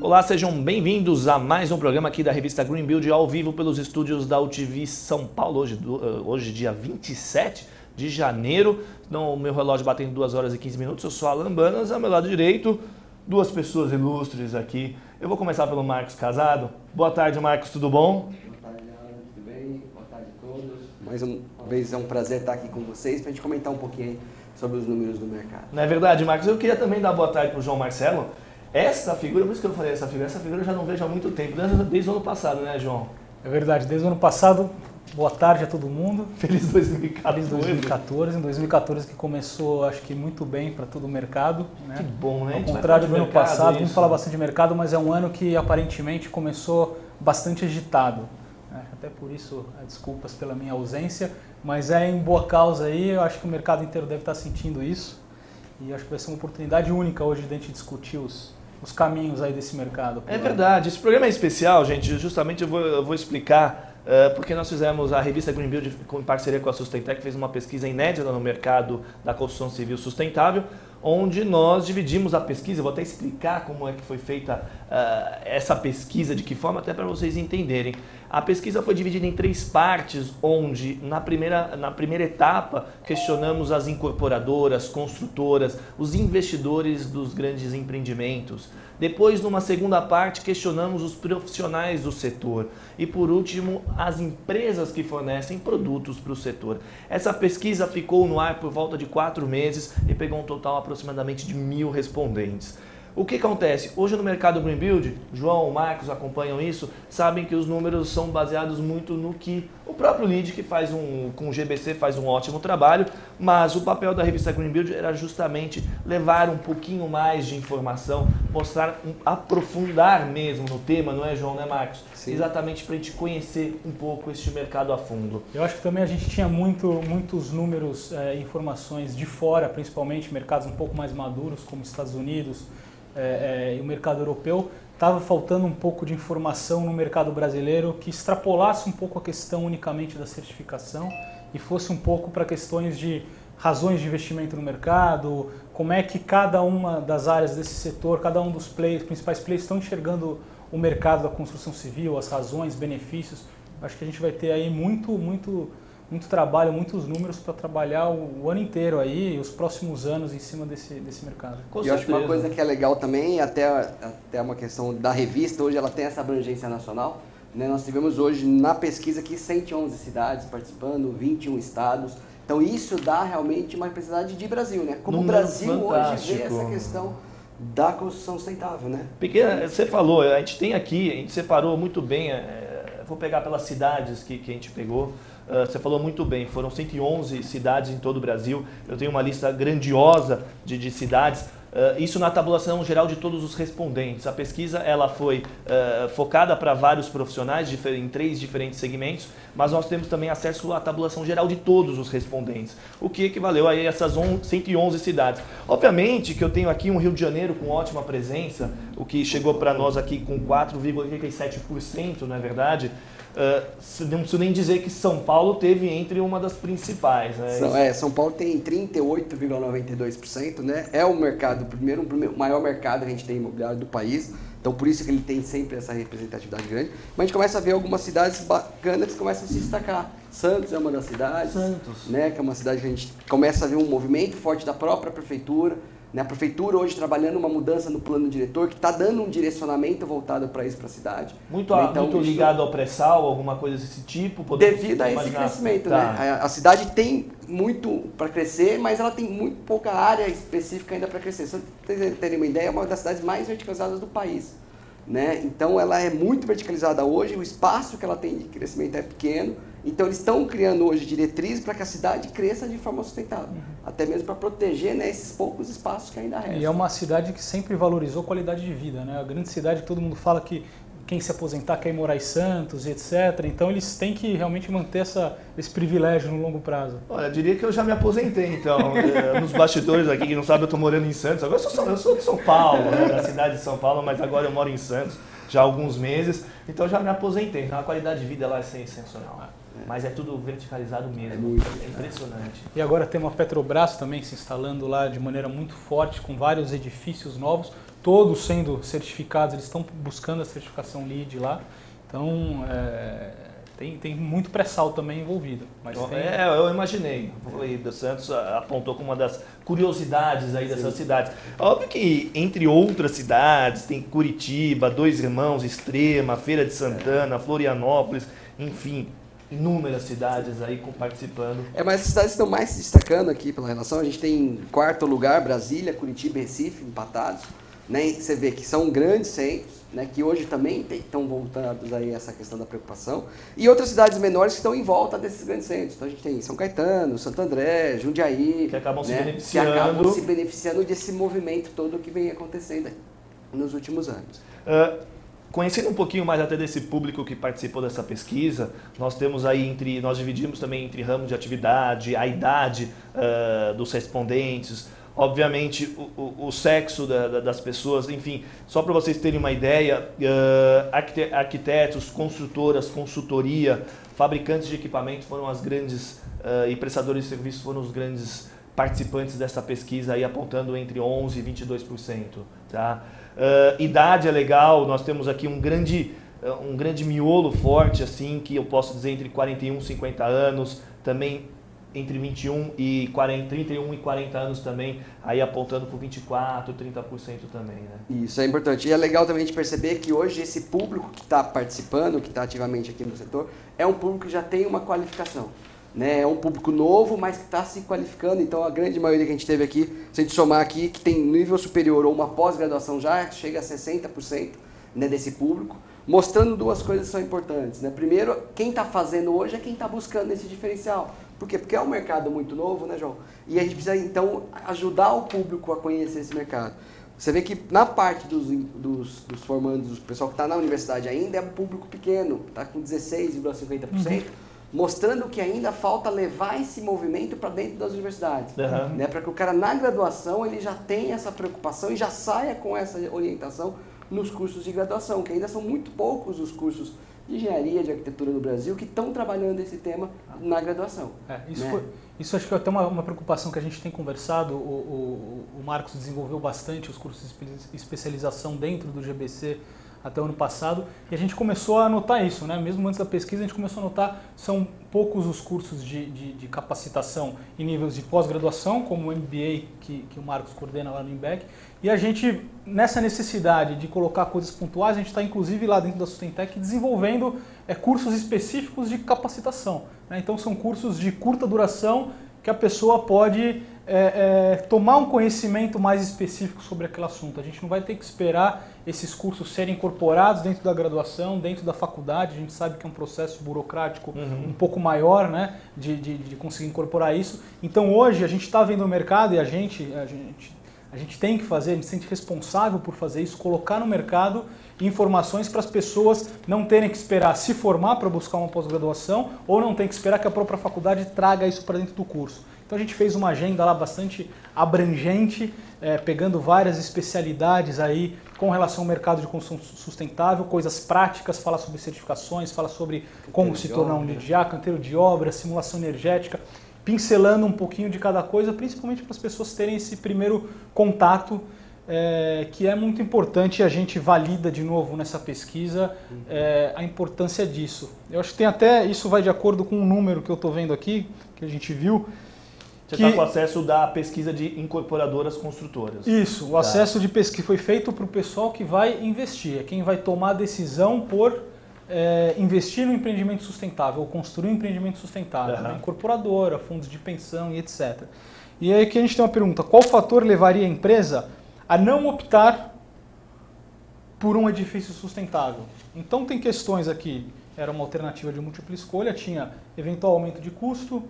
Olá, sejam bem-vindos a mais um programa aqui da revista Green Build ao vivo pelos estúdios da UTV São Paulo, hoje dia 27 de janeiro. Então, o meu relógio batendo 2 horas e 15 minutos, eu sou Alan Banas, ao meu lado direito, duas pessoas ilustres aqui. Eu vou começar pelo Marcos Casado. Boa tarde, Marcos, tudo bom? Boa tarde, Alan, tudo bem? Boa tarde a todos. Mais uma vez é um prazer estar aqui com vocês para a gente comentar um pouquinho sobre os números do mercado. Não é verdade, Marcos? Eu queria também dar boa tarde para o João Marcelo. Essa figura, por isso que eu falei essa figura eu já não vejo há muito tempo, desde o ano passado, né, João? É verdade, desde o ano passado, boa tarde a todo mundo. Feliz 2014. Feliz 2014, em 2014 que começou, acho que muito bem para todo o mercado. Né? Que bom, né? Ao contrário do ano passado, vamos falar bastante de mercado, mas é um ano que aparentemente começou bastante agitado. Né? Até por isso, desculpas pela minha ausência, mas é em boa causa aí, eu acho que o mercado inteiro deve estar sentindo isso. E acho que vai ser uma oportunidade única hoje de a gente discutir os caminhos aí desse mercado. É verdade, esse programa é especial, gente, justamente eu vou explicar porque nós fizemos a revista Green Build em parceria com a Sustentec, fez uma pesquisa inédita no mercado da construção civil sustentável, onde nós dividimos a pesquisa. Eu vou até explicar como é que foi feita essa pesquisa, de que forma, até para vocês entenderem. A pesquisa foi dividida em 3 partes, onde na primeira etapa questionamos as incorporadoras, construtoras, os investidores dos grandes empreendimentos. Depois, numa segunda parte, questionamos os profissionais do setor. E por último, as empresas que fornecem produtos para o setor. Essa pesquisa ficou no ar por volta de 4 meses e pegou um total aproximadamente de 1.000 respondentes. O que acontece? Hoje no mercado Green Build, João, Marcos acompanham isso, sabem que os números são baseados muito no que o próprio LEED, que com o GBC faz um ótimo trabalho, mas o papel da revista Green Build era justamente levar um pouquinho mais de informação, mostrar, aprofundar mesmo no tema, não é, João, né, Marcos? Sim. Exatamente para a gente conhecer um pouco este mercado a fundo. Eu acho que também a gente tinha muitos números, informações de fora, principalmente mercados um pouco mais maduros, como Estados Unidos, e o mercado europeu. Estava faltando um pouco de informação no mercado brasileiro que extrapolasse um pouco a questão unicamente da certificação e fosse um pouco para questões de razões de investimento no mercado, como é que cada uma das áreas desse setor, cada um dos principais players estão enxergando o mercado da construção civil, as razões, benefícios. Acho que a gente vai ter aí muito trabalho, muitos números para trabalhar o ano inteiro aí, os próximos anos em cima desse mercado. E eu acho que uma coisa que é legal também, até uma questão da revista, hoje ela tem essa abrangência nacional. Né? Nós tivemos hoje na pesquisa aqui 111 cidades participando, 21 estados. Então isso dá realmente uma representatividade de Brasil, né? Como o Brasil hoje vê essa questão da construção sustentável, né? Pequena, você falou, a gente separou muito bem, vou pegar pelas cidades que a gente pegou. Você falou muito bem, foram 111 cidades em todo o Brasil. Eu tenho uma lista grandiosa de cidades. Isso na tabulação geral de todos os respondentes. A pesquisa ela foi focada para vários profissionais em 3 diferentes segmentos, mas nós temos também acesso à tabulação geral de todos os respondentes, o que equivaleu a essas 111 cidades. Obviamente que eu tenho aqui um Rio de Janeiro com ótima presença, o que chegou para nós aqui com 4,87%, não é verdade? Não preciso nem dizer que São Paulo teve entre uma das principais. Né? São Paulo tem 38,92%, né? É o mercado, o maior mercado que a gente tem imobiliário do país, então por isso que ele tem sempre essa representatividade grande. Mas a gente começa a ver algumas cidades bacanas que começam a se destacar. Santos é uma das cidades, né? Que é uma cidade que a gente começa a ver um movimento forte da própria prefeitura. A prefeitura hoje trabalhando uma mudança no plano diretor que está dando um direcionamento voltado para isso, para a cidade. Muito ligado ao pré-sal, alguma coisa desse tipo? Devido a esse crescimento. Tá. Né? A cidade tem muito para crescer, mas ela tem muito pouca área específica ainda para crescer. Só para vocês terem uma ideia, é uma das cidades mais verticalizadas do país. Né? Então ela é muito verticalizada hoje, o espaço que ela tem de crescimento é pequeno. Então eles estão criando hoje diretrizes para que a cidade cresça de forma sustentável, até mesmo para proteger, né, esses poucos espaços que ainda restam. E é uma cidade que sempre valorizou qualidade de vida, né? A grande cidade que todo mundo fala que quem se aposentar quer ir morar em Santos, etc. Então eles têm que realmente manter esse privilégio no longo prazo. Olha, eu diria que eu já me aposentei, então. Nos bastidores aqui, que não sabe, eu estou morando em Santos. Agora eu sou de São Paulo, né, da cidade de São Paulo, mas agora eu moro em Santos já há alguns meses. Então eu já me aposentei. Então a qualidade de vida lá é sensacional. Mas é tudo verticalizado mesmo, é impressionante. E agora tem uma Petrobras também se instalando lá de maneira muito forte, com vários edifícios novos, todos sendo certificados, eles estão buscando a certificação LEED lá. Então, tem muito pré-sal também envolvido. Mas eu imaginei. O Rio Santos apontou como uma das curiosidades aí dessas cidades. Óbvio que entre outras cidades, tem Curitiba, Dois Irmãos, Extrema, Feira de Santana, Florianópolis, enfim, inúmeras cidades aí participando. Mas as cidades estão mais se destacando aqui pela relação. A gente tem em quarto lugar Brasília, Curitiba e Recife empatados. Né? Você vê que são grandes centros, né, que hoje também estão voltados aí a essa questão da preocupação, e outras cidades menores que estão em volta desses grandes centros. Então a gente tem São Caetano, Santo André, Jundiaí, que acabam se beneficiando desse movimento todo que vem acontecendo nos últimos anos. Conhecendo um pouquinho mais até desse público que participou dessa pesquisa, nós temos aí nós dividimos também entre ramos de atividade, a idade dos respondentes, obviamente o sexo das pessoas, enfim, só para vocês terem uma ideia, arquitetos, construtoras, consultoria, fabricantes de equipamento foram as grandes, e prestadores de serviços foram os grandes participantes dessa pesquisa, aí apontando entre 11% e 22%. Tá? Idade é legal, nós temos aqui um grande miolo forte, assim, que eu posso dizer entre 41 e 50 anos, também entre 31 e 40 anos também, aí apontando por 24%, 30% também, né? Isso é importante. E é legal também de perceber que hoje esse público que está participando, que está ativamente aqui no setor, é um público que já tem uma qualificação. Né? É um público novo, mas que está se qualificando. Então a grande maioria que a gente teve aqui, se a gente somar aqui, que tem nível superior ou uma pós-graduação já chega a 60%, né, desse público, mostrando duas coisas que são importantes. Né? Primeiro, quem está fazendo hoje é quem está buscando esse diferencial. Por quê? Porque é um mercado muito novo, né, João? E a gente precisa, então, ajudar o público a conhecer esse mercado. Você vê que na parte dos formandos, o pessoal que está na universidade ainda é um público pequeno, está com 16,50%, mostrando que ainda falta levar esse movimento para dentro das universidades. Né? Para que o cara, na graduação, ele já tenha essa preocupação e já saia com essa orientação nos cursos de graduação, que ainda são muito poucos os de engenharia, de arquitetura no Brasil, que estão trabalhando esse tema na graduação. Isso acho que é até uma preocupação que a gente tem conversado. O Marcos desenvolveu bastante os cursos de especialização dentro do GBC até o ano passado, e a gente começou a notar isso, né? Mesmo antes da pesquisa, a gente começou a notar são poucos os cursos de capacitação em níveis de pós-graduação, como o MBA, que o Marcos coordena lá no IMBEC, e a gente, nessa necessidade de colocar coisas pontuais, a gente está inclusive lá dentro da Sustentec desenvolvendo cursos específicos de capacitação. Né? Então são cursos de curta duração que a pessoa pode tomar um conhecimento mais específico sobre aquele assunto. A gente não vai ter que esperar esses cursos serem incorporados dentro da graduação, dentro da faculdade. A gente sabe que é um processo burocrático um pouco maior, né, de conseguir incorporar isso. Então hoje a gente está vendo o mercado e a gente tem que fazer, a gente se sente responsável por fazer isso, colocar no mercado informações para as pessoas não terem que esperar se formar para buscar uma pós-graduação ou não terem que esperar que a própria faculdade traga isso para dentro do curso. Então a gente fez uma agenda lá bastante abrangente, pegando várias especialidades aí com relação ao mercado de construção sustentável, coisas práticas, fala sobre certificações, fala sobre como se tornar um LEED, canteiro de obra, simulação energética, pincelando um pouquinho de cada coisa, principalmente para as pessoas terem esse primeiro contato, que é muito importante, e a gente valida de novo nessa pesquisa a importância disso. Eu acho que tem até, isso vai de acordo com um número que eu estou vendo aqui, que a gente viu. Você está com acesso da pesquisa de incorporadoras construtoras. Isso, o acesso de pesquisa foi feito para o pessoal que vai investir, é quem vai tomar a decisão por investir no empreendimento sustentável, ou construir um empreendimento sustentável, incorporadora, fundos de pensão e etc. E aí que a gente tem uma pergunta, qual fator levaria a empresa a não optar por um edifício sustentável? Então tem questões aqui, era uma alternativa de múltipla escolha, tinha eventual aumento de custo,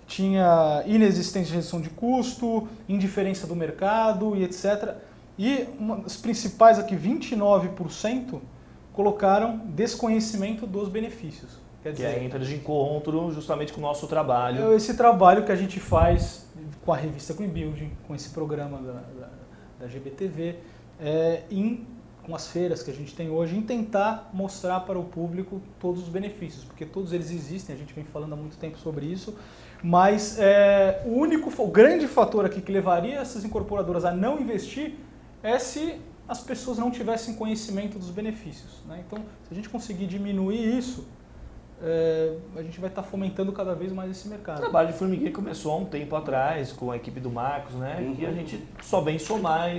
tinha inexistência de redução de custo, indiferença do mercado e etc. E uma das principais aqui, 29%, colocaram desconhecimento dos benefícios. Quer dizer, que entra de encontro justamente com o nosso trabalho. Esse trabalho que a gente faz com a revista Green Building, com esse programa da GBTV, com as feiras que a gente tem hoje, em tentar mostrar para o público todos os benefícios, porque todos eles existem, a gente vem falando há muito tempo sobre isso, mas o grande fator aqui que levaria essas incorporadoras a não investir é se as pessoas não tivessem conhecimento dos benefícios, né? Então, se a gente conseguir diminuir isso, a gente vai estar fomentando cada vez mais esse mercado. O trabalho de formiguinha começou há um tempo atrás com a equipe do Marcos, né? E a gente só vem somar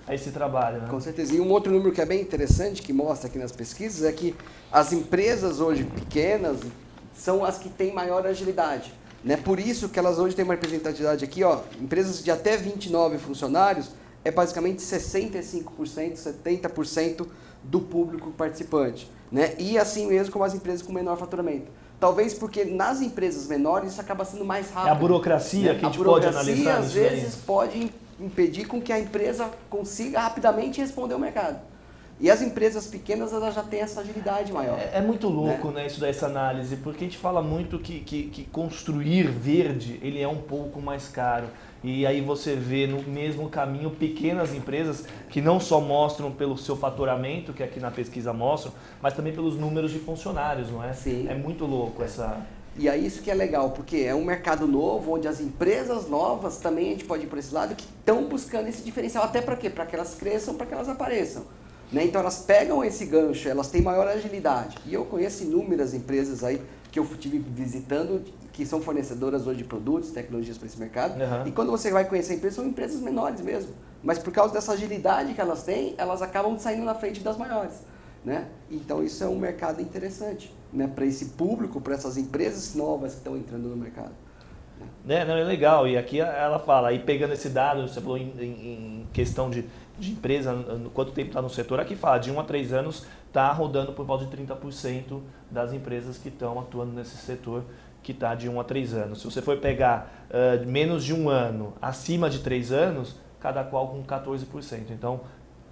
a esse trabalho, né? Com certeza. E um outro número que é bem interessante, que mostra aqui nas pesquisas, é que as empresas hoje pequenas são as que têm maior agilidade, né? Por isso que elas hoje têm uma representatividade aqui, ó, empresas de até 29 funcionários, é basicamente 65%, 70% do público participante, né? E assim mesmo como as empresas com menor faturamento. Talvez porque nas empresas menores isso acaba sendo mais rápido. É a burocracia, né? Que a gente pode analisar. Às vezes pode impedir com que a empresa consiga rapidamente responder ao mercado. E as empresas pequenas, elas já têm essa agilidade maior. É muito louco, né, isso dessa análise, porque a gente fala muito que construir verde, ele é um pouco mais caro. E aí você vê no mesmo caminho pequenas empresas que não só mostram pelo seu faturamento, que aqui na pesquisa mostram, mas também pelos números de funcionários, não é? Sim. É muito louco essa... E aí isso que é legal, porque é um mercado novo, onde as empresas novas, também a gente pode ir por esse lado, que estão buscando esse diferencial. Até para quê? Para que elas cresçam, para que elas apareçam. Né? Então elas pegam esse gancho, elas têm maior agilidade. E eu conheço inúmeras empresas aí que eu estive visitando, que são fornecedoras hoje de produtos, tecnologias para esse mercado. Uhum. E quando você vai conhecer empresas, são empresas menores mesmo. Mas por causa dessa agilidade que elas têm, elas acabam saindo na frente das maiores. Né? Então isso é um mercado interessante, né? Para esse público, para essas empresas novas que estão entrando no mercado. Né? Não, é legal. E aqui ela fala, aí pegando esse dado, você falou em questão de empresa, quanto tempo está no setor, aqui fala, de 1 a 3 anos está rodando por volta de 30% das empresas que estão atuando nesse setor, que está de 1 a 3 anos. Se você for pegar menos de um ano, acima de 3 anos, cada qual com 14%. Então,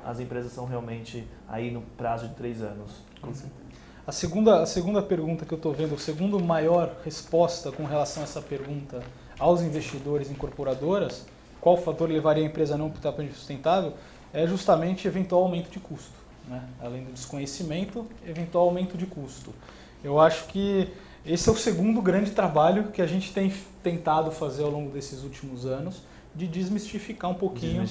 as empresas são realmente aí no prazo de 3 anos. Com certeza. A segunda pergunta que eu estou vendo, a segunda maior resposta com relação a essa pergunta aos investidores incorporadoras, qual fator levaria a empresa a não optar por sustentável, é justamente eventual aumento de custo. Né? Além do desconhecimento, eventual aumento de custo. Eu acho que esse é o segundo grande trabalho que a gente tem tentado fazer ao longo desses últimos anos, de desmistificar um pouquinho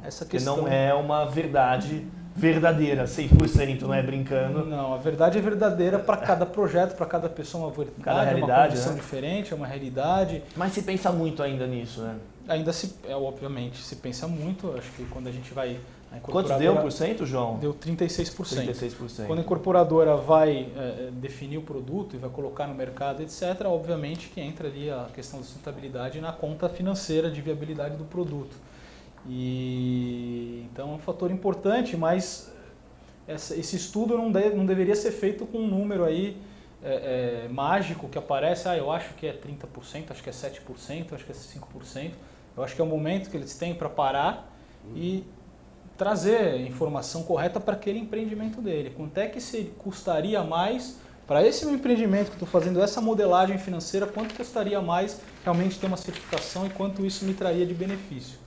essa questão. Porque não é uma verdade verdadeira, 100%, não é brincando. Não, a verdade é verdadeira para cada projeto, para cada pessoa, uma verdade, cada realidade, uma condição, né? Diferente, é uma realidade. Mas se pensa muito ainda nisso, né? Ainda obviamente, se pensa muito. Acho que quando a gente vai... Quantos deu por cento, João? Deu 36%. 36%. Quando a incorporadora vai definir o produto e vai colocar no mercado, etc., obviamente que entra ali a questão da sustentabilidade na conta financeira de viabilidade do produto. E então é um fator importante, mas esse estudo não deveria ser feito com um número aí mágico que aparece, eu acho que é 30%, acho que é 7%, acho que é 5%. Eu acho que é o momento que eles têm para parar e trazer a informação correta para aquele empreendimento dele. Quanto é que custaria mais para esse meu empreendimento que estou fazendo essa modelagem financeira, quanto custaria mais realmente ter uma certificação e quanto isso me traria de benefício?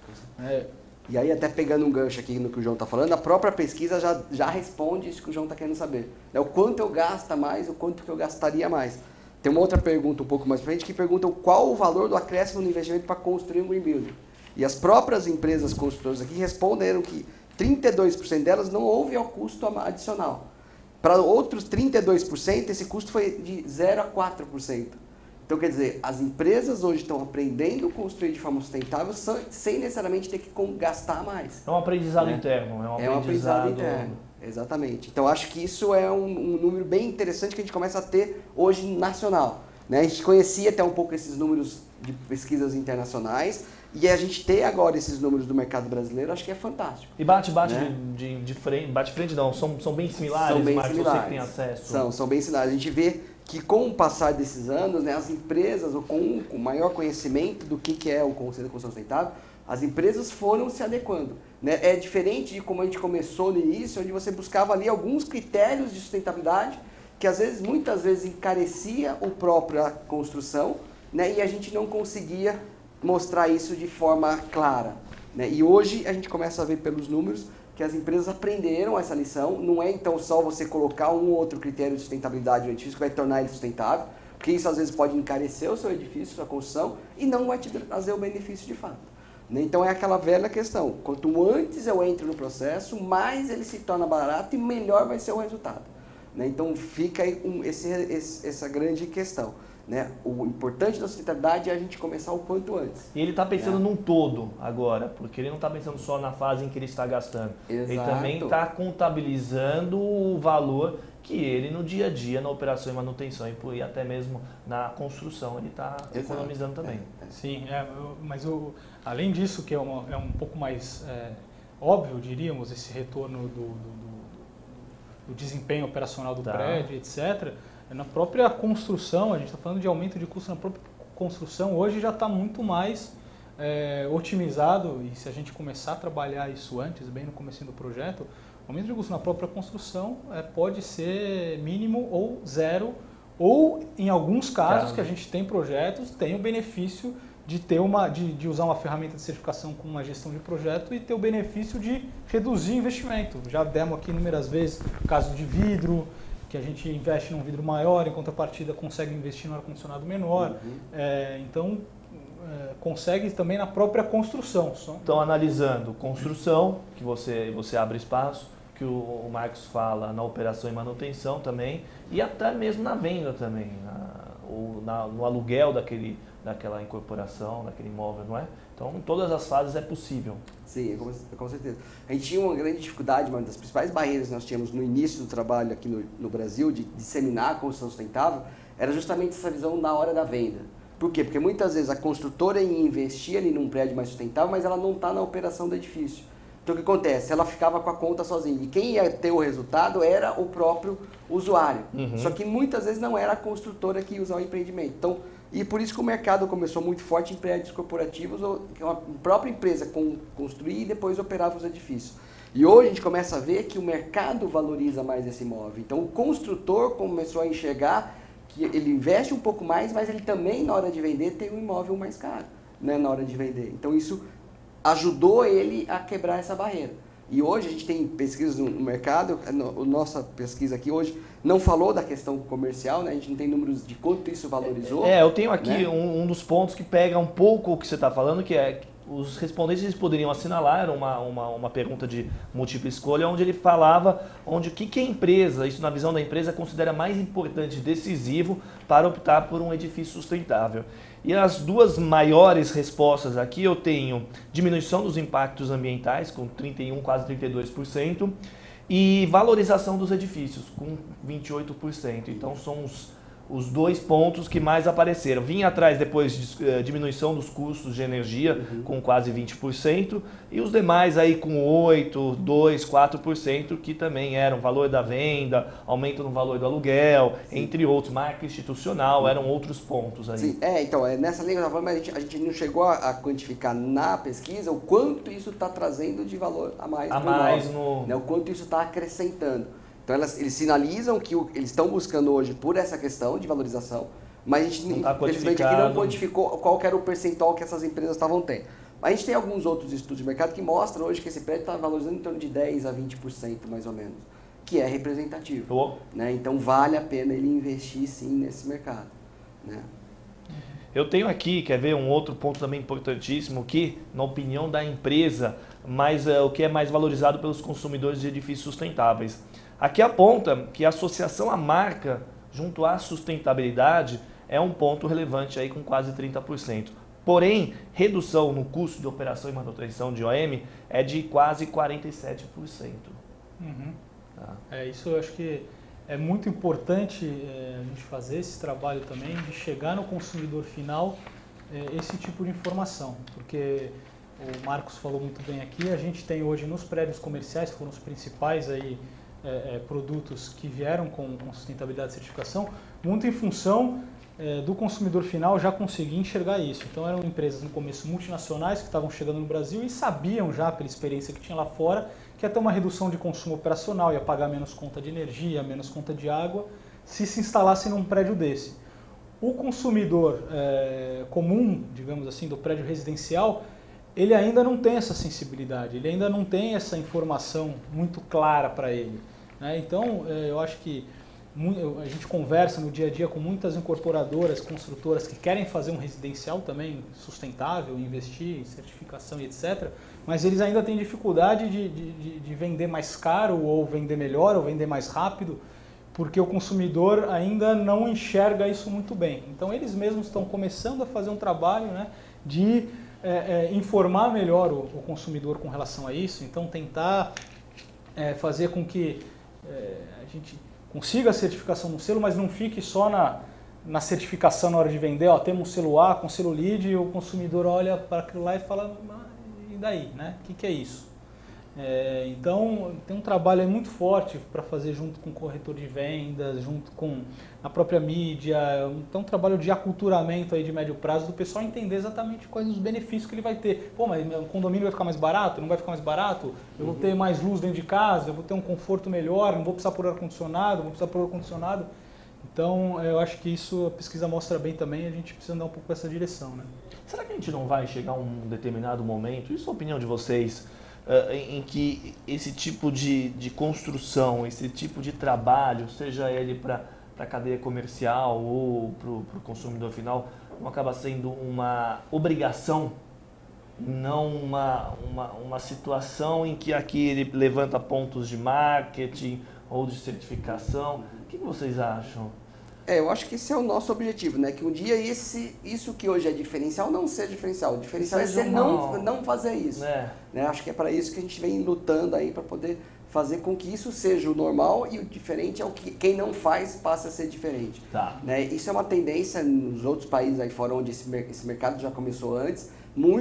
E aí, até pegando um gancho aqui no que o João está falando, a própria pesquisa já responde isso que o João está querendo saber. O quanto eu gasto mais, o quanto que eu gastaria mais. Tem uma outra pergunta um pouco mais pra frente que pergunta qual o valor do acréscimo no investimento para construir um green building. E as próprias empresas construtoras aqui responderam que 32% delas não houve ao custo adicional. Para outros 32%, esse custo foi de 0 a 4%. Então, quer dizer, as empresas hoje estão aprendendo a construir de forma sustentável sem necessariamente ter que gastar mais. É um aprendizado interno. É um aprendizado interno, exatamente. Então, acho que isso é um número bem interessante que a gente começa a ter hoje nacional. Né? A gente conhecia até um pouco esses números de pesquisas internacionais, e a gente ter agora esses números do mercado brasileiro, acho que é fantástico. E bate de frente não, são bem similares, são bem Marcos, similares. Você que tem acesso. São bem similares. A gente vê que com o passar desses anos, né, as empresas, com maior conhecimento do que é o conceito de construção sustentável, as empresas foram se adequando. Né? É diferente de como a gente começou no início, onde você buscava ali alguns critérios de sustentabilidade, que muitas vezes encarecia a própria construção, né, e a gente não conseguia mostrar isso de forma clara. Né? E hoje a gente começa a ver pelos números que as empresas aprenderam essa lição. Não é então só você colocar um ou outro critério de sustentabilidade no edifício que vai tornar ele sustentável, porque isso às vezes pode encarecer o seu edifício, sua construção, e não vai te trazer o benefício de fato. Né? Então é aquela velha questão, quanto antes eu entro no processo, mais ele se torna barato e melhor vai ser o resultado. Né? Então fica aí essa grande questão. Né? O importante da sustentabilidade é a gente começar o quanto antes. E ele está pensando num todo agora, porque ele não está pensando só na fase em que ele está gastando. Exato. Ele também está contabilizando o valor que ele no dia a dia, na operação e manutenção e até mesmo na construção, ele está economizando também. Sim, mas além disso, que é um pouco mais óbvio, diríamos, esse retorno do desempenho operacional do prédio, etc., na própria construção, a gente está falando de aumento de custo na própria construção, hoje já está muito mais otimizado, e se a gente começar a trabalhar isso antes, bem no começo do projeto, o aumento de custo na própria construção pode ser mínimo ou zero, ou em alguns casos que a gente tem projetos, tem o benefício de ter de usar uma ferramenta de certificação com uma gestão de projeto e ter o benefício de reduzir o investimento. Já demos aqui inúmeras vezes o caso de vidro, que a gente investe num vidro maior, em contrapartida consegue investir no ar-condicionado menor. Então, consegue também na própria construção. Então, analisando construção, que você abre espaço, que o Marcos fala na operação e manutenção também, e até mesmo na venda também, no aluguel daquela incorporação, daquele imóvel, não é? Então, em todas as fases é possível. Sim, com certeza. A gente tinha uma grande dificuldade, uma das principais barreiras que nós tínhamos no início do trabalho aqui no Brasil, de disseminar a construção sustentável, era justamente essa visão na hora da venda. Por quê? Porque muitas vezes a construtora ia investir ali num prédio mais sustentável, mas ela não está na operação do edifício. Então o que acontece? Ela ficava com a conta sozinha. E quem ia ter o resultado era o próprio usuário. Só que muitas vezes não era a construtora que ia usar o empreendimento. Então, e por isso que o mercado começou muito forte em prédios corporativos, que a própria empresa construía e depois operava os edifícios. E hoje a gente começa a ver que o mercado valoriza mais esse imóvel. Então o construtor começou a enxergar que ele investe um pouco mais, mas ele também, na hora de vender, tem um imóvel mais caro, né, na hora de vender. Então isso ajudou ele a quebrar essa barreira. E hoje a gente tem pesquisas no mercado, a nossa pesquisa aqui hoje não falou da questão comercial, né? A gente não tem números de quanto isso valorizou. Eu tenho aqui, né, um dos pontos que pega um pouco o que você está falando, que é os respondentes eles poderiam assinalar, era uma pergunta de múltipla escolha, onde ele falava o que a empresa, isso na visão da empresa, considera mais importante e decisivo para optar por um edifício sustentável. E as duas maiores respostas aqui eu tenho diminuição dos impactos ambientais, com 31%, quase 32%, e valorização dos edifícios, com 28%. Então são os dois pontos que mais apareceram. Vinha atrás depois de diminuição dos custos de energia, com quase 20%, e os demais aí com 8%, 2%, 4%, que também eram valor da venda, aumento no valor do aluguel, entre outros, marca institucional, eram outros pontos aí. Sim, então, nessa linha que eu estava falando, mas a gente não chegou a quantificar na pesquisa o quanto isso está trazendo de valor a mais né, o quanto isso está acrescentando. Então eles sinalizam que eles estão buscando hoje por essa questão de valorização, mas a gente infelizmente aqui não quantificou qual que era o percentual que essas empresas estavam tendo. Mas a gente tem alguns outros estudos de mercado que mostram hoje que esse prédio está valorizando em torno de 10% a 20% mais ou menos, que é representativo. Né? Então vale a pena ele investir sim nesse mercado. Né? Eu tenho aqui, quer ver, um outro ponto também importantíssimo que, na opinião da empresa, o que é mais valorizado pelos consumidores de edifícios sustentáveis. Aqui aponta que a associação à marca junto à sustentabilidade é um ponto relevante aí com quase 30%. Porém, redução no custo de operação e manutenção de OM é de quase 47%. Isso eu acho que é muito importante a gente fazer esse trabalho também de chegar no consumidor final esse tipo de informação, porque o Marcos falou muito bem aqui, a gente tem hoje nos prédios comerciais, que foram os principais aí, produtos que vieram com sustentabilidade e certificação, muito em função do consumidor final já conseguir enxergar isso. Então eram empresas no começo multinacionais que estavam chegando no Brasil e sabiam já pela experiência que tinha lá fora que ia ter uma redução de consumo operacional, ia pagar menos conta de energia, menos conta de água, se instalasse num prédio desse. O consumidor comum, digamos assim, do prédio residencial, ele ainda não tem essa sensibilidade, ele ainda não tem essa informação muito clara para ele. Então, eu acho que a gente conversa no dia a dia com muitas incorporadoras, construtoras que querem fazer um residencial também sustentável, investir em certificação e etc., mas eles ainda têm dificuldade de vender mais caro, ou vender melhor, ou vender mais rápido, porque o consumidor ainda não enxerga isso muito bem. Então eles mesmos estão começando a fazer um trabalho, né, de informar melhor o consumidor com relação a isso, então tentar fazer com que a gente consiga a certificação no selo, mas não fique só na certificação na hora de vender. Ó, temos um selo A com selo LEED e o consumidor olha para aquilo lá e fala, e daí, né? O que é isso? Então tem um trabalho aí muito forte para fazer junto com o corretor de vendas, junto com a própria mídia. Então um trabalho de aculturamento aí de médio prazo do pessoal entender exatamente quais os benefícios que ele vai ter. Pô, mas o condomínio vai ficar mais barato? Não vai ficar mais barato? Eu vou ter mais luz dentro de casa, eu vou ter um conforto melhor, não vou precisar pôr ar-condicionado, vou precisar pôr ar-condicionado. Então eu acho que isso a pesquisa mostra bem também, a gente precisa andar um pouco nessa direção, né? Será que a gente não vai chegar a um determinado momento, isso é a opinião de vocês, em que esse tipo de construção, esse tipo de trabalho, seja ele para a cadeia comercial ou para o consumidor final, não acaba sendo uma obrigação, não uma situação em que aqui ele levanta pontos de marketing ou de certificação? O que vocês acham? Eu acho que esse é o nosso objetivo, né? Que um dia isso que hoje é diferencial não seja diferencial. O diferencial é você não fazer isso. Né? Acho que é para isso que a gente vem lutando aí, para poder fazer com que isso seja o normal, e o diferente é o que quem não faz passa a ser diferente. Tá. Né? Isso é uma tendência nos outros países aí fora, onde esse mercado já começou antes.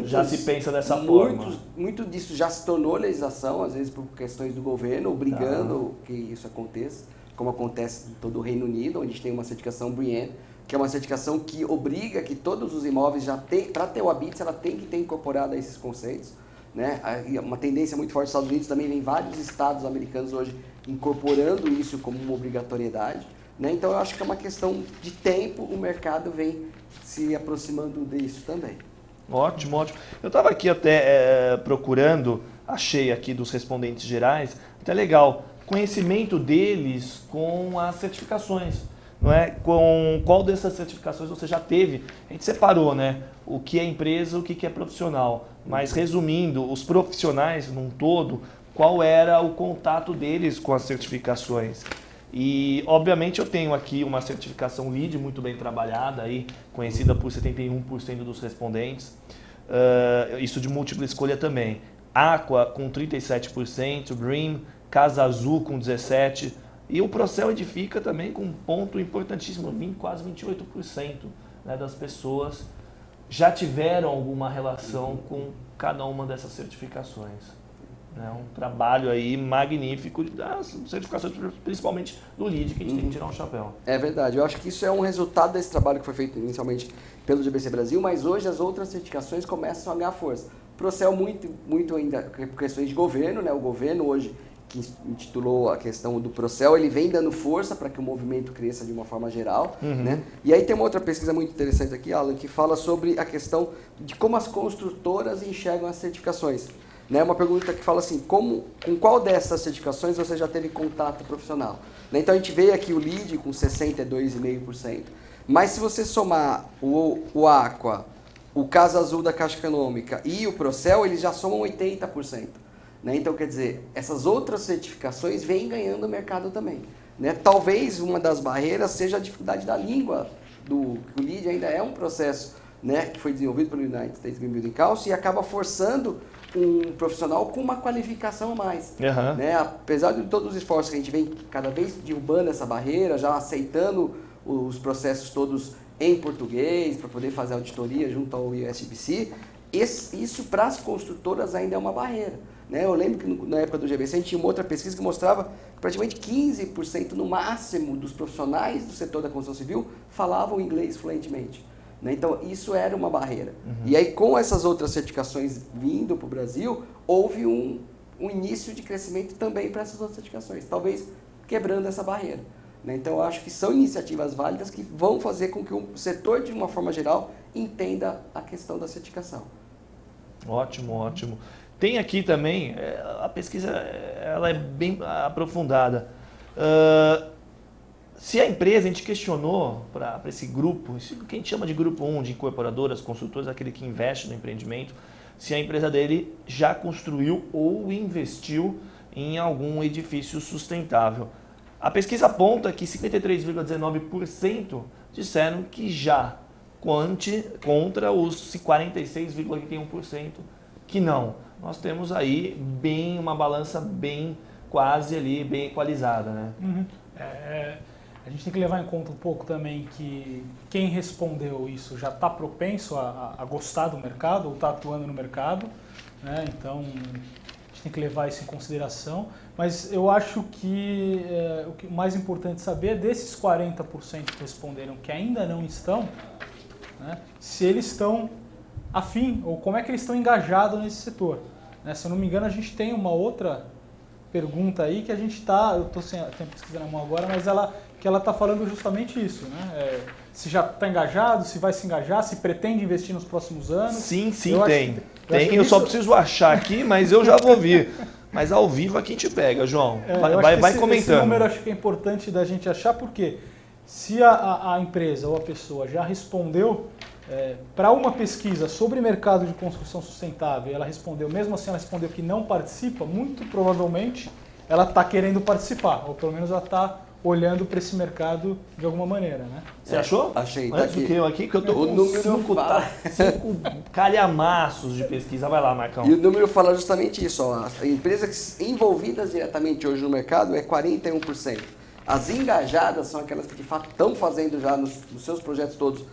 Já se pensa dessa forma. Muito disso já se tornou legislação, às vezes por questões do governo, obrigando que isso aconteça, como acontece em todo o Reino Unido, onde a gente tem uma certificação BREEAM, que é uma certificação que obriga que todos os imóveis para ter o ABITS, ela tem que ter incorporado a esses conceitos. Né? Uma tendência muito forte nos Estados Unidos, também vem vários estados americanos hoje incorporando isso como uma obrigatoriedade. Né? Então eu acho que é uma questão de tempo, o mercado vem se aproximando disso também. Ótimo, ótimo. Eu estava aqui até procurando, achei aqui dos respondentes gerais, até legal, conhecimento deles com as certificações, não é? Com qual dessas certificações você já teve? A gente separou, né? O que é empresa, o que é profissional. Mas resumindo, os profissionais num todo, qual era o contato deles com as certificações? E obviamente eu tenho aqui uma certificação LEED muito bem trabalhada, aí, conhecida por 71% dos respondentes, isso de múltipla escolha também. Aqua com 37%, BREEAM, Casa Azul com 17%, e o Procel Edifica também com um ponto importantíssimo, quase 28%, né, das pessoas já tiveram alguma relação com cada uma dessas certificações. É um trabalho aí magnífico das certificações, principalmente do LEED, que a gente tem que tirar um chapéu. É verdade, eu acho que isso é um resultado desse trabalho que foi feito inicialmente pelo GBC Brasil, mas hoje as outras certificações começam a ganhar força. Procel muito ainda por questões de governo, né? O governo hoje, que intitulou a questão do Procel, ele vem dando força para que o movimento cresça de uma forma geral. Né? E aí tem uma outra pesquisa muito interessante aqui, Alan, que fala sobre a questão de como as construtoras enxergam as certificações. Né? Uma pergunta que fala assim, com qual dessas certificações você já teve contato profissional? Né? Então a gente vê aqui o LEED com 62,5%, mas se você somar o Aqua, o Casa Azul da Caixa Econômica e o Procel, eles já somam 80%. Né? Então, quer dizer, essas outras certificações vêm ganhando o mercado também. Né? Talvez uma das barreiras seja a dificuldade da língua. O LEED ainda é um processo, né, que foi desenvolvido pelo United States Green Building Council e acaba forçando um profissional com uma qualificação a mais. Né? Apesar de todos os esforços que a gente vem cada vez derrubando essa barreira, já aceitando os processos todos em português, para poder fazer auditoria junto ao USBC, isso para as construtoras ainda é uma barreira. Né? Eu lembro que na época do GBC a gente tinha uma outra pesquisa que mostrava que praticamente 15% no máximo dos profissionais do setor da construção civil falavam inglês fluentemente. Né? Então isso era uma barreira. E aí com essas outras certificações vindo para o Brasil, houve um início de crescimento também para essas outras certificações, talvez quebrando essa barreira. Né? Então eu acho que são iniciativas válidas que vão fazer com que o setor, de uma forma geral, entenda a questão da certificação. Ótimo, ótimo. Tem aqui também, a pesquisa ela é bem aprofundada. Se a empresa, a gente questionou para esse grupo, isso que a gente chama de grupo 1, de incorporadoras, consultores, aquele que investe no empreendimento, se a empresa dele já construiu ou investiu em algum edifício sustentável. A pesquisa aponta que 53,19% disseram que já, contra os 46,81% que não. Nós temos aí uma balança bem quase ali, bem equalizada, né? Uhum. A gente tem que levar em conta um pouco também que quem respondeu isso já está propenso a gostar do mercado ou está atuando no mercado, né? Então a gente tem que levar isso em consideração. Mas eu acho que o mais importante saber é desses 40% que responderam que ainda não estão, né? Se eles estão afim ou como é que eles estão engajados nesse setor, né? Se eu não me engano, a gente tem uma outra pergunta aí que a gente está, eu estou sem a pesquisa na mão agora, mas ela está falando justamente isso, né? Se já está engajado, se vai se engajar, se pretende investir nos próximos anos. Sim, tem. Eu só preciso achar aqui, mas eu já vou vir. Mas ao vivo aqui a gente pega, João. Vai comentando. Esse número acho que é importante da gente achar, porque se a empresa ou a pessoa já respondeu para uma pesquisa sobre mercado de construção sustentável, ela respondeu, mesmo assim ela respondeu que não participa, muito provavelmente ela está querendo participar, ou pelo menos ela está olhando para esse mercado de alguma maneira, né? Você achou? Achei. Antes do que eu aqui, que eu tô com 5 calhamaços de pesquisa. Vai lá, Marcão. E o número fala justamente isso. Ó. As empresas envolvidas diretamente hoje no mercado é 41%. As engajadas são aquelas que de fato estão fazendo já nos seus projetos todos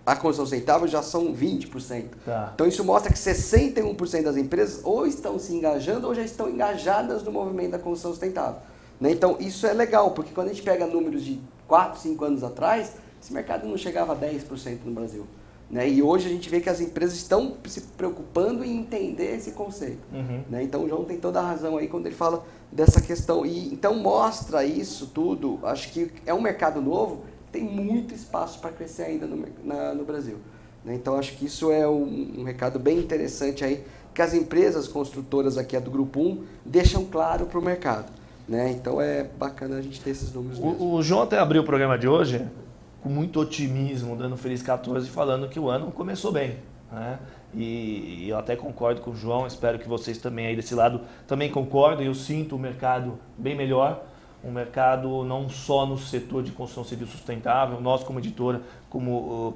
a construção sustentável, já são 20%. Tá. Então isso mostra que 61% das empresas ou estão se engajando ou já estão engajadas no movimento da construção sustentável. Né? Então isso é legal, porque quando a gente pega números de 4, 5 anos atrás, esse mercado não chegava a 10% no Brasil. Né? E hoje a gente vê que as empresas estão se preocupando em entender esse conceito. Uhum. Né? Então o João tem toda a razão aí quando ele fala dessa questão. E então mostra isso tudo, acho que é um mercado novo, tem muito espaço para crescer ainda no Brasil. Né? Então acho que isso é um recado bem interessante aí, que as empresas construtoras aqui do Grupo 1 deixam claro para o mercado. Né? Então é bacana a gente ter esses números mesmo. O João até abriu o programa de hoje com muito otimismo, dando Feliz 14, falando que o ano começou bem. Né? E eu até concordo com o João, espero que vocês também aí desse lado também concordem. Eu sinto o mercado bem melhor, um mercado não só no setor de construção civil sustentável, nós como editora, como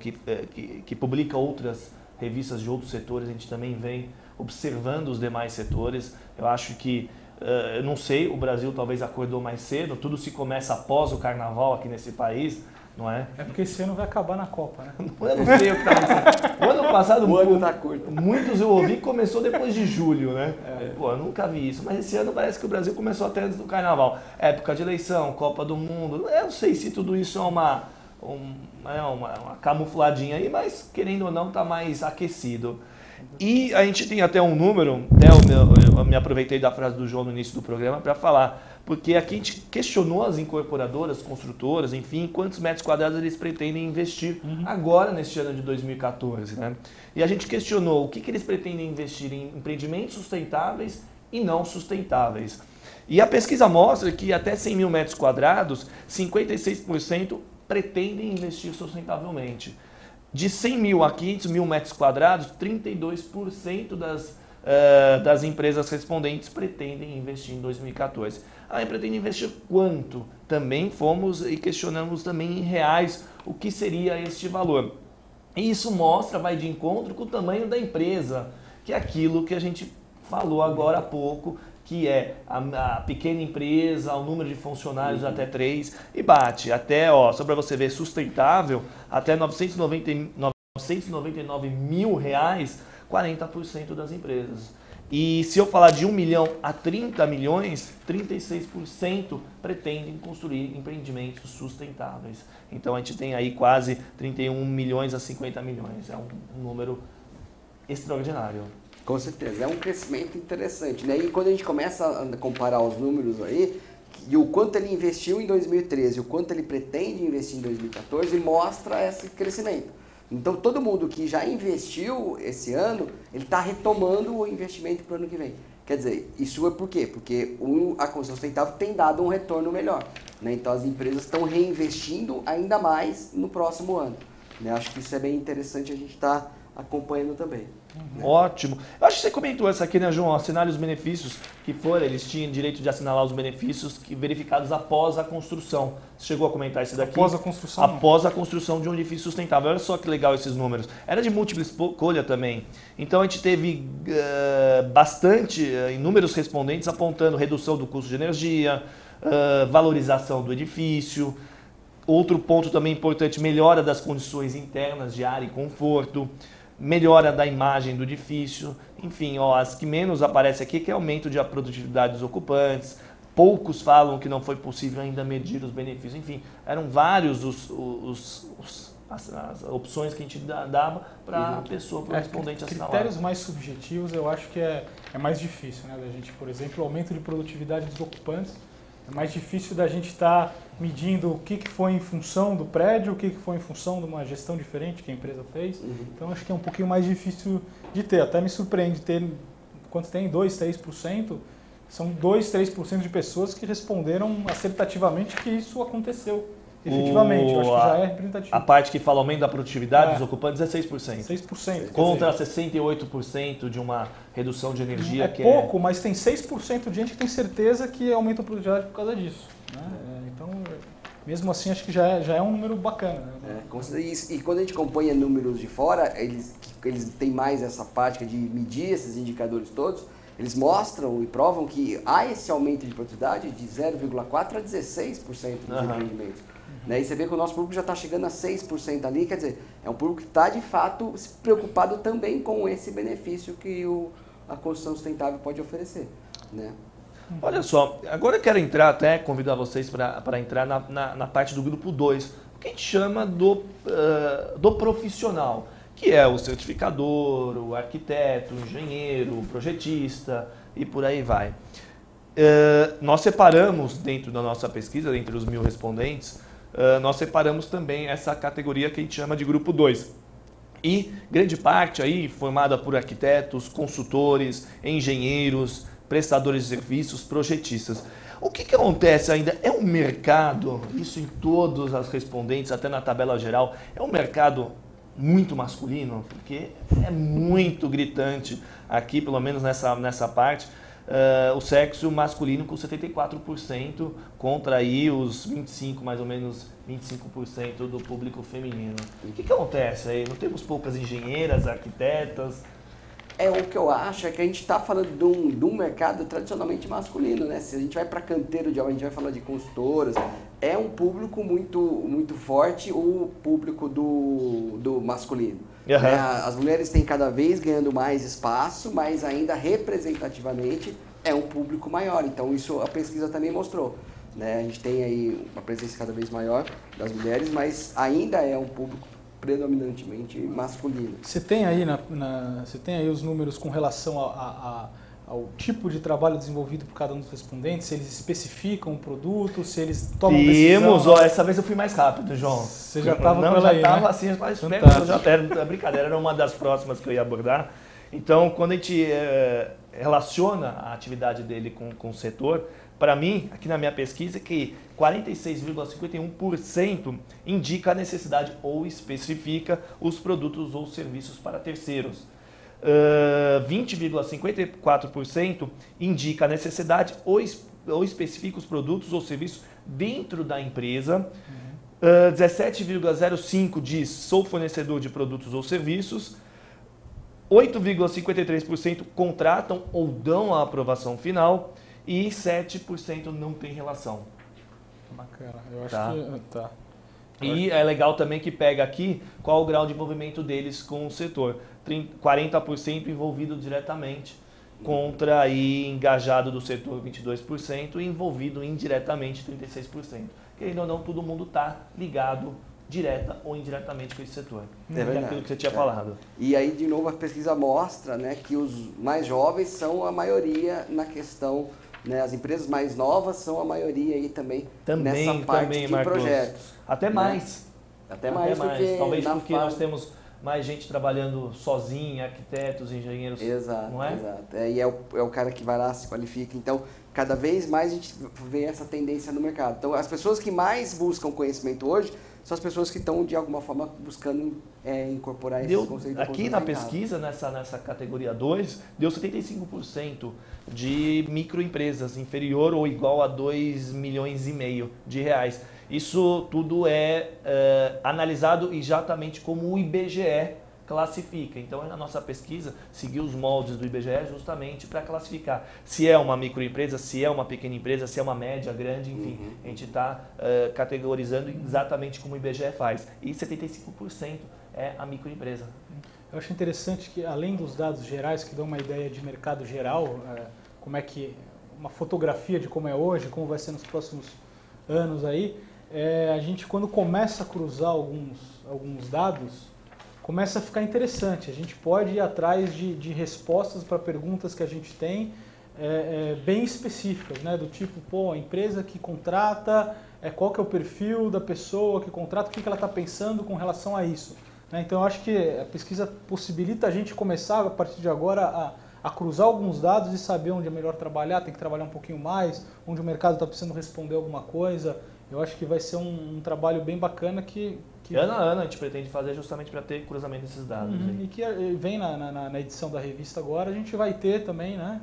que publica outras revistas de outros setores, a gente também vem observando os demais setores. Eu acho que, eu não sei, o Brasil talvez acordou mais cedo, tudo se começa após o carnaval aqui nesse país, não é? É porque esse ano vai acabar na Copa, né? Eu não sei o que está acontecendo. O ano passado, o ano tá curto. Muitos eu ouvi que começou depois de julho, né? Pô, eu nunca vi isso. Mas esse ano parece que o Brasil começou até antes do carnaval. Época de eleição, Copa do Mundo. Eu não sei se tudo isso é uma camufladinha aí, mas querendo ou não está mais aquecido. E a gente tem até um número, eu me aproveitei da frase do João no início do programa para falar, porque aqui a gente questionou as incorporadoras, construtoras, enfim, quantos metros quadrados eles pretendem investir agora neste ano de 2014. Né? E a gente questionou o que eles pretendem investir em empreendimentos sustentáveis e não sustentáveis. E a pesquisa mostra que até 100 mil metros quadrados, 56% pretendem investir sustentavelmente. De 100 mil a 500 mil metros quadrados, 32% das empresas respondentes pretendem investir em 2014. Aí pretende investir quanto? Também fomos e questionamos também em reais o que seria este valor. E isso mostra, vai de encontro com o tamanho da empresa, que é aquilo que a gente falou agora há pouco, que é a pequena empresa, o número de funcionários até 3, e bate até, só para você ver, sustentável, até 999 mil reais, 40% das empresas. E se eu falar de 1 milhão a 30 milhões, 36% pretendem construir empreendimentos sustentáveis. Então a gente tem aí quase 31 milhões a 50 milhões, é um número extraordinário. Com certeza, é um crescimento interessante, né? E quando a gente começa a comparar os números aí, e o quanto ele investiu em 2013 e o quanto ele pretende investir em 2014, mostra esse crescimento. Então, todo mundo que já investiu esse ano, ele está retomando o investimento para o ano que vem. Quer dizer, isso é por quê? Porque a construção sustentável tem dado um retorno melhor, né? Então, as empresas estão reinvestindo ainda mais no próximo ano, né? Acho que isso é bem interessante a gente estar acompanhando também. Ótimo. Eu acho que você comentou essa aqui, né, João? Assinar os benefícios que foram, eles tinham direito de assinalar os benefícios verificados após a construção. Você chegou a comentar isso daqui? Após a construção? Após a construção de um edifício sustentável. Olha só que legal esses números. Era de múltipla escolha também. Então a gente teve bastante, inúmeros respondentes apontando redução do custo de energia, valorização do edifício. Outro ponto também importante, melhora das condições internas de ar e conforto, melhora da imagem do edifício, enfim, as que menos aparecem aqui, que é aumento de produtividade dos ocupantes. Poucos falam que não foi possível ainda medir os benefícios, enfim, eram vários as opções que a gente dava para a pessoa, para o respondente assinar. Critérios mais subjetivos eu acho que é mais difícil, né, da gente, por exemplo, o aumento de produtividade dos ocupantes. É mais difícil da gente estar medindo o que foi em função do prédio, o que foi em função de uma gestão diferente que a empresa fez. Então, acho que é um pouquinho mais difícil de ter. Até me surpreende ter, quanto tem, 2%, 3%, são 2%, 3% de pessoas que responderam assertativamente que isso aconteceu. Efetivamente, eu acho que já é representativo. A parte que fala aumento da produtividade dos ocupantes é 6%. 6%. Contra 68% de uma redução de energia. É pouco, mas tem 6% de gente que tem certeza que aumenta a produtividade por causa disso. Né? Então, mesmo assim, acho que já é um número bacana. Né? E quando a gente acompanha números de fora, eles têm mais essa prática de medir esses indicadores todos. Eles mostram e provam que há esse aumento de produtividade de 0,4% a 16% dos empreendimentos. Né? E você vê que o nosso público já está chegando a 6% ali, quer dizer, é um público que está de fato preocupado também com esse benefício que a construção sustentável pode oferecer. Né? Olha só, agora eu quero convidar vocês para entrar na parte do grupo 2, o que a gente chama do profissional, que é o certificador, o arquiteto, o engenheiro, o projetista e por aí vai. Nós separamos dentro da nossa pesquisa, entre os 1.000 respondentes, nós separamos também essa categoria que a gente chama de grupo 2. E grande parte aí formada por arquitetos, consultores, engenheiros, prestadores de serviços, projetistas. O que acontece ainda? É um mercado, isso em todas as respondentes, até na tabela geral, é um mercado muito masculino, porque é muito gritante aqui, pelo menos nessa parte, o sexo masculino com 74% contra aí os 25%, mais ou menos 25% do público feminino. O que acontece aí? Não temos poucas engenheiras, arquitetas? O que eu acho é que a gente está falando de um mercado tradicionalmente masculino, né? Se a gente vai para canteiro de obra, a gente vai falar de consultoras, é um público muito, muito forte o público do masculino. Né? As mulheres têm cada vez ganhando mais espaço, mas ainda representativamente é um público maior. Então isso a pesquisa também mostrou. Né? A gente tem aí uma presença cada vez maior das mulheres, mas ainda é um público predominantemente masculino. Você tem aí, você tem aí os números com relação ao tipo de trabalho desenvolvido por cada um dos respondentes, se eles especificam o produto, se eles tomam decisão? Essa vez eu fui mais rápido, João. Você já estava com ela aí, já estava né? assim, mais perto, era brincadeira, era uma das próximas que eu ia abordar. Então, quando a gente relaciona a atividade dele com o setor, para mim, aqui na minha pesquisa, que 46,51% indica a necessidade ou especifica os produtos ou serviços para terceiros. 20,54% indica a necessidade ou especifica os produtos ou serviços dentro da empresa. 17,05% diz sou fornecedor de produtos ou serviços. 8,53% contratam ou dão a aprovação final. E 7% não tem relação. Bacana, eu acho que... Tá. E é legal também que pega aqui qual o grau de envolvimento deles com o setor. 40% envolvido diretamente, contra aí engajado do setor 22% e envolvido indiretamente 36%. Querendo ou não, todo mundo está ligado direta ou indiretamente com esse setor. É verdade. Aquilo que você tinha falado. E aí, de novo, a pesquisa mostra, né, que os mais jovens são a maioria na questão, né, as empresas mais novas são a maioria aí também nessa parte de Marcos, projetos. Até mais. Até mais, porque talvez porque nós temos mais gente trabalhando sozinha, arquitetos, engenheiros. Exato, não é? Exato. E é o cara que vai lá, se qualifica. Então, cada vez mais a gente vê essa tendência no mercado. Então, as pessoas que mais buscam conhecimento hoje são as pessoas que estão, de alguma forma, buscando incorporar esse conceito. Aqui na pesquisa, nessa categoria 2, deu 75% de microempresas, inferior ou igual a 2,5 milhões de reais. Isso tudo é analisado exatamente como o IBGE classifica. Então, a nossa pesquisa seguiu os moldes do IBGE justamente para classificar se é uma microempresa, se é uma pequena empresa, se é uma média, grande, enfim. A gente está categorizando exatamente como o IBGE faz. E 75% é a microempresa. Eu acho interessante que, além dos dados gerais que dão uma ideia de mercado geral, como é que uma fotografia de como é hoje, como vai ser nos próximos anos aí, a gente, quando começa a cruzar alguns dados, começa a ficar interessante. A gente pode ir atrás de respostas para perguntas que a gente tem bem específicas, né? Do tipo, a empresa que contrata, qual que é o perfil da pessoa que contrata, o que ela está pensando com relação a isso. Né? Então, eu acho que a pesquisa possibilita a gente começar, a partir de agora, a cruzar alguns dados e saber onde é melhor trabalhar, tem que trabalhar um pouquinho mais, onde o mercado está precisando responder alguma coisa. Eu acho que vai ser um trabalho bem bacana que... Ano a ano a gente pretende fazer justamente para ter cruzamento desses dados. E que vem na edição da revista agora, a gente vai ter também, né?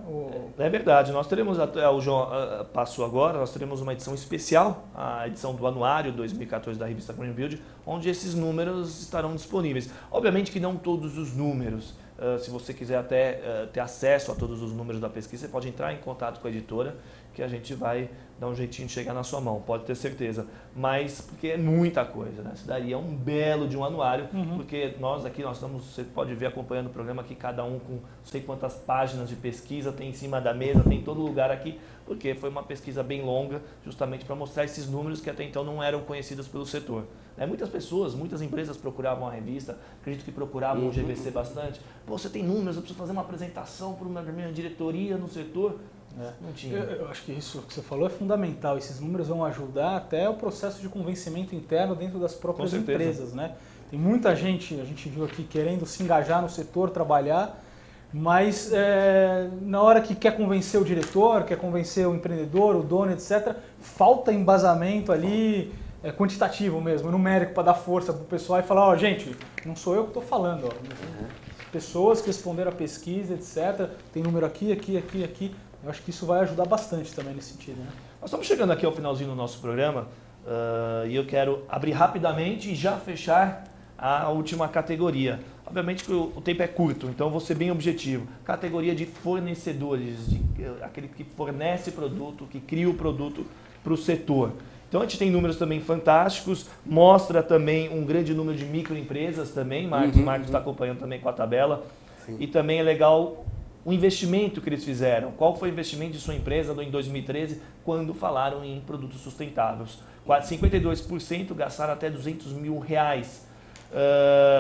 É verdade, nós teremos, o João passou agora, nós teremos uma edição especial, a edição do anuário 2014 da revista Greenbuild, onde esses números estarão disponíveis. Obviamente que não todos os números. Se você quiser até ter acesso a todos os números da pesquisa, você pode entrar em contato com a editora, que a gente vai dar um jeitinho de chegar na sua mão, pode ter certeza. Mas porque é muita coisa, né? Isso daí é um belo de um anuário, porque nós estamos, você pode ver acompanhando o programa aqui, cada um com não sei quantas páginas de pesquisa, tem em cima da mesa, tem em todo lugar aqui, porque foi uma pesquisa bem longa, justamente para mostrar esses números que até então não eram conhecidos pelo setor. Muitas pessoas, muitas empresas procuravam a revista, acredito que procuravam o GVC bastante. Pô, você tem números, eu preciso fazer uma apresentação para uma minha diretoria no setor. Não tinha. Eu acho que isso que você falou é fundamental. Esses números vão ajudar até o processo de convencimento interno dentro das próprias empresas, né? Tem muita gente, a gente viu aqui, querendo se engajar no setor, trabalhar, mas na hora que quer convencer o diretor, quer convencer o empreendedor, o dono, etc., falta embasamento ali, quantitativo mesmo, numérico, para dar força para o pessoal e falar, gente, não sou eu que estou falando, pessoas que responderam a pesquisa, etc., tem número aqui, aqui, aqui, aqui. Eu acho que isso vai ajudar bastante também nesse sentido. Né? Nós estamos chegando aqui ao finalzinho do nosso programa e eu quero abrir rapidamente e já fechar a última categoria. Obviamente que o tempo é curto, então eu vou ser bem objetivo. Categoria de fornecedores, aquele que fornece produto, que cria o produto para o setor. Então a gente tem números também fantásticos, mostra também um grande número de microempresas também, Marcos está acompanhando também com a tabela. Sim. E também é legal o investimento que eles fizeram. Qual foi o investimento de sua empresa em 2013 quando falaram em produtos sustentáveis? 52% gastaram até R$200 mil.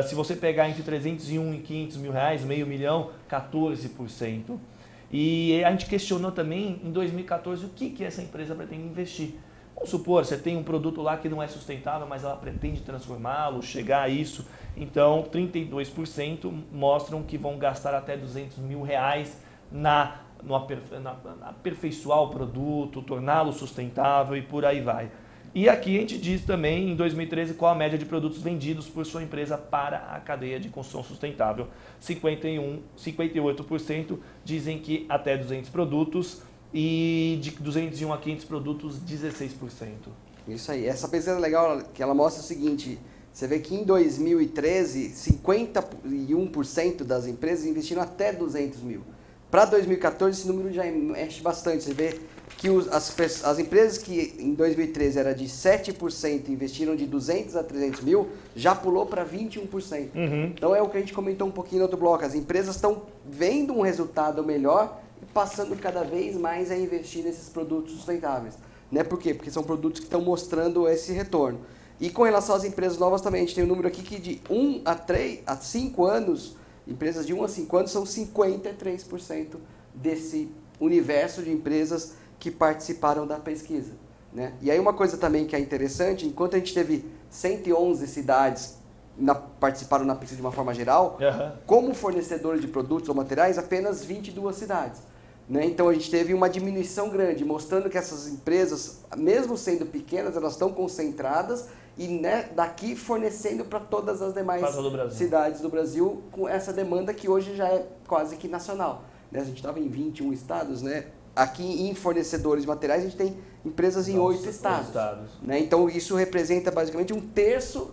Se você pegar entre 301 e 500 mil reais, meio milhão, 14%. E a gente questionou também em 2014 o que essa empresa pretende investir. Vamos supor, você tem um produto lá que não é sustentável, mas ela pretende transformá-lo, chegar a isso. Então, 32% mostram que vão gastar até R$200 mil no aperfeiçoar o produto, torná-lo sustentável e por aí vai. E aqui a gente diz também, em 2013, qual a média de produtos vendidos por sua empresa para a cadeia de construção sustentável. 58% dizem que até 200 produtos e de 201 a 500 produtos, 16%. Isso aí. Essa pesquisa é legal, que ela mostra o seguinte, você vê que em 2013, 51% das empresas investiram até 200 mil. Para 2014, esse número já mexe bastante. Você vê que as empresas que em 2013 era de 7% investiram de 200 a 300 mil, já pulou para 21%. Então é o que a gente comentou um pouquinho no outro bloco. As empresas estão vendo um resultado melhor e passando cada vez mais a investir nesses produtos sustentáveis. Né? Por quê? Porque são produtos que estão mostrando esse retorno. E com relação às empresas novas também, a gente tem um número aqui que de 1 a 5 anos, empresas de 1 a 5 anos são 53% desse universo de empresas que participaram da pesquisa. né? E aí uma coisa também que é interessante, enquanto a gente teve 111 cidades participaram na pesquisa de uma forma geral, como fornecedores de produtos ou materiais, apenas 22 cidades. Né? Então a gente teve uma diminuição grande, mostrando que essas empresas, mesmo sendo pequenas, elas estão concentradas e, né, daqui fornecendo para todas as demais cidades do Brasil, com essa demanda que hoje já é quase que nacional. Né? A gente estava em 21 estados, né? Aqui em fornecedores de materiais a gente tem empresas em 8 estados. Né? Então isso representa basicamente 1/3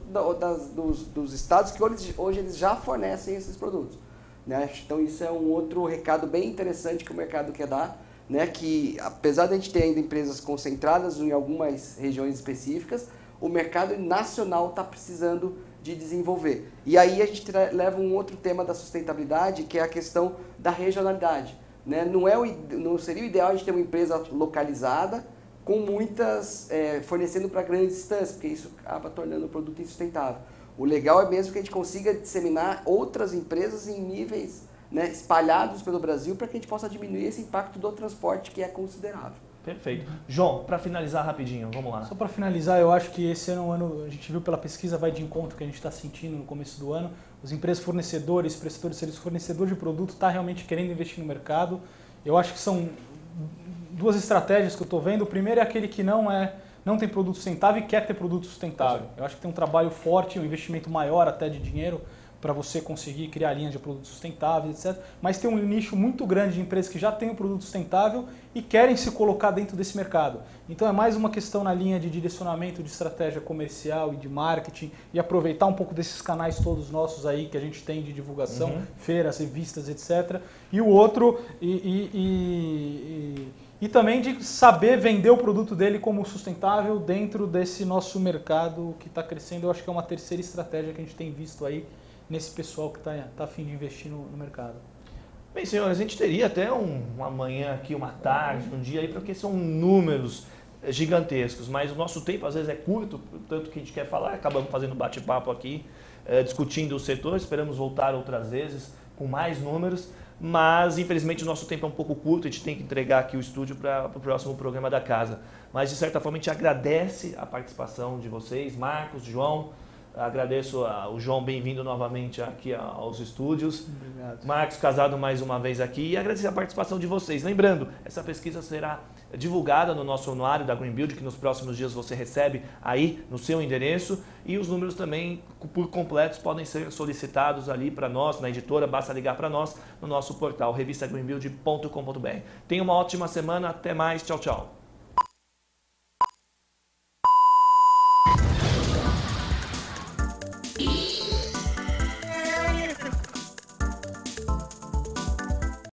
dos estados que hoje eles já fornecem esses produtos. Né? Então isso é um outro recado bem interessante que o mercado quer dar, né? Que apesar de a gente ter ainda empresas concentradas em algumas regiões específicas, o mercado nacional está precisando de desenvolver. E aí a gente leva um outro tema da sustentabilidade, que é a questão da regionalidade. Né? Não seria o ideal a gente ter uma empresa localizada com muitas, fornecendo para grandes distâncias, porque isso acaba tornando o produto insustentável. O legal é mesmo que a gente consiga disseminar outras empresas em níveis, né, espalhados pelo Brasil, para que a gente possa diminuir esse impacto do transporte, que é considerável. Perfeito. João, para finalizar rapidinho, vamos lá. Só para finalizar, eu acho que esse ano é um ano, a gente viu pela pesquisa, vai de encontro que a gente está sentindo no começo do ano. As empresas fornecedores, prestadores de serviço, fornecedor de produto está realmente querendo investir no mercado. Eu acho que são duas estratégias que eu estou vendo. O primeiro é aquele que não tem produto sustentável e quer ter produto sustentável. Eu acho que tem um trabalho forte, um investimento maior até de dinheiro para você conseguir criar linhas de produtos sustentáveis, etc. Mas tem um nicho muito grande de empresas que já têm um produto sustentável e querem se colocar dentro desse mercado. Então é mais uma questão na linha de direcionamento de estratégia comercial e de marketing e aproveitar um pouco desses canais todos nossos aí que a gente tem de divulgação, feiras, revistas, etc. E o outro, e também de saber vender o produto dele como sustentável dentro desse nosso mercado que está crescendo. Eu acho que é uma terceira estratégia que a gente tem visto aí nesse pessoal que está a fim de investir no mercado. Bem, senhores, a gente teria até uma manhã aqui, uma tarde, um dia aí, porque são números gigantescos, mas o nosso tempo às vezes é curto, tanto que a gente quer falar, acabamos fazendo bate-papo aqui, discutindo o setor, esperamos voltar outras vezes com mais números, mas infelizmente o nosso tempo é um pouco curto, a gente tem que entregar aqui o estúdio para o próximo programa da casa. Mas de certa forma a gente agradece a participação de vocês, Marcos, João. Agradeço ao João, bem-vindo novamente aqui aos estúdios. Obrigado. Marcos, casado mais uma vez aqui, e agradecer a participação de vocês. Lembrando, essa pesquisa será divulgada no nosso anuário da Greenbuild, que nos próximos dias você recebe aí no seu endereço, e os números também por completos podem ser solicitados ali para nós, na editora, basta ligar para nós no nosso portal revistagreenbuild.com.br. Tenha uma ótima semana, até mais, tchau, tchau.